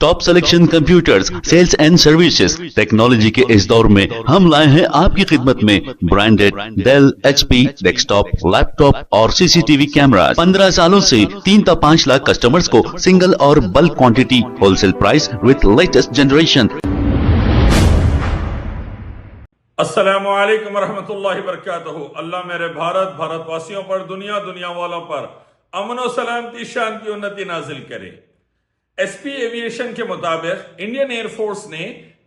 Top selection computers, sales and services. Technology के इस दौर में हम लाए हैं आपकी खिदमत में branded Dell, HP, desktop, laptop और सीसीटीवी कैमरा। 15 सालों से 3 से 5 लाख कस्टमर्स को सिंगल और bulk quantity, wholesale price with latest generation. अस्सलामु अलैकुम रहमतुल्लाहि वबरकातुहू। अल्लाह मेरे भारतवासियों पर, दुनिया वालों पर अमन और सलामती, शांति, उन्नति नाजिल करे। एसपी एविएशन के मुताबिक इंडियन एयरफोर्स ने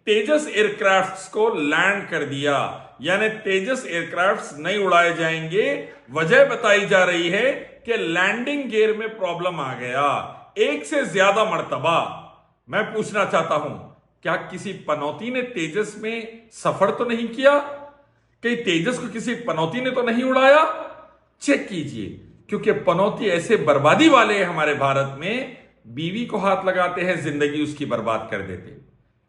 तेजस एयरक्राफ्ट्स को लैंड कर दिया, यानी तेजस एयरक्राफ्ट्स नहीं उड़ाए जाएंगे। वजह बताई जा रही है कि लैंडिंग गियर में प्रॉब्लम आ गया, एक से ज्यादा मर्तबा। मैं पूछना चाहता हूं, क्या किसी पनौती ने तेजस में सफर तो नहीं किया? कहीं तेजस को किसी पनौती ने तो नहीं उड़ाया? चेक कीजिए, क्योंकि पनौती ऐसे बर्बादी वाले हैं हमारे भारत में। बीवी को हाथ लगाते हैं, जिंदगी उसकी बर्बाद कर देते।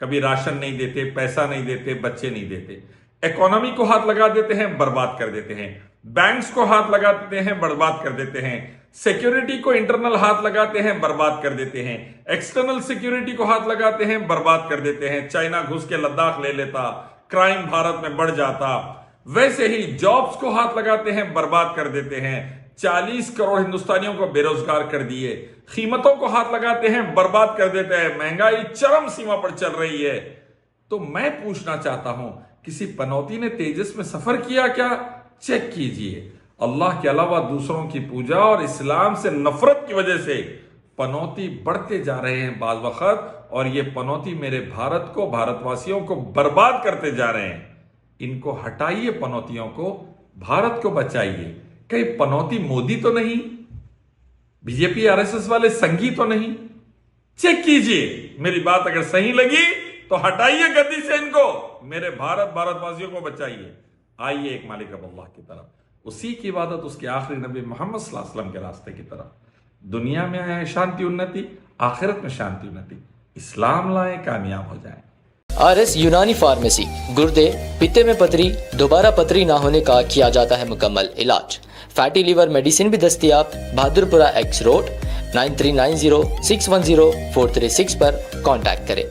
कभी राशन नहीं देते, पैसा नहीं देते, बच्चे नहीं देते। इकोनॉमी को हाथ लगा देते हैं, बर्बाद कर देते हैं। बैंक्स को हाथ लगा देते हैं, बर्बाद कर देते हैं। सिक्योरिटी को इंटरनल हाथ लगाते हैं, बर्बाद कर देते हैं। एक्सटर्नल सिक्योरिटी को हाथ लगाते हैं, बर्बाद कर देते हैं। चाइना घुस के लद्दाख ले लेता, क्राइम भारत में बढ़ जाता। वैसे ही जॉब्स को हाथ लगाते हैं, बर्बाद कर देते हैं। 40 करोड़ हिंदुस्तानियों को बेरोजगार कर दिए। कीमतों को हाथ लगाते हैं, बर्बाद कर देते हैं। महंगाई चरम सीमा पर चल रही है। तो मैं पूछना चाहता हूं, किसी पनौती ने तेजस में सफर किया क्या? चेक कीजिए। अल्लाह के अलावा दूसरों की पूजा और इस्लाम से नफरत की वजह से पनौती बढ़ते जा रहे हैं बाज वक्त, और ये पनौती मेरे भारत को, भारतवासियों को बर्बाद करते जा रहे हैं। इनको हटाइए, पनौतियों को, भारत को बचाइए। कहीं पनौती मोदी तो नहीं? बीजेपी आरएसएस वाले संघी तो नहीं? चेक कीजिए। मेरी बात अगर सही लगी तो हटाइए गद्दी से इनको। मेरे भारतवासियों को बचाइए। आइए एक मालिक अल्लाह की तरफ, उसी की इबादत, उसके आखिरी नबी मोहम्मद सल्लल्लाहु अलैहि वसल्लम के रास्ते की तरफ। दुनिया में आए शांति उन्नति, आखिरत में शांति उन्नति। इस्लाम लाए, कामयाब हो जाए। RS यूनानी फार्मेसी, गुर्दे, पित्ते में पथरी, दोबारा पथरी ना होने का किया जाता है मुकम्मल इलाज। फैटी लीवर मेडिसिन भी दस्तियाब। बहादुरपुरा X रोड, 9390610436 पर कांटेक्ट करें।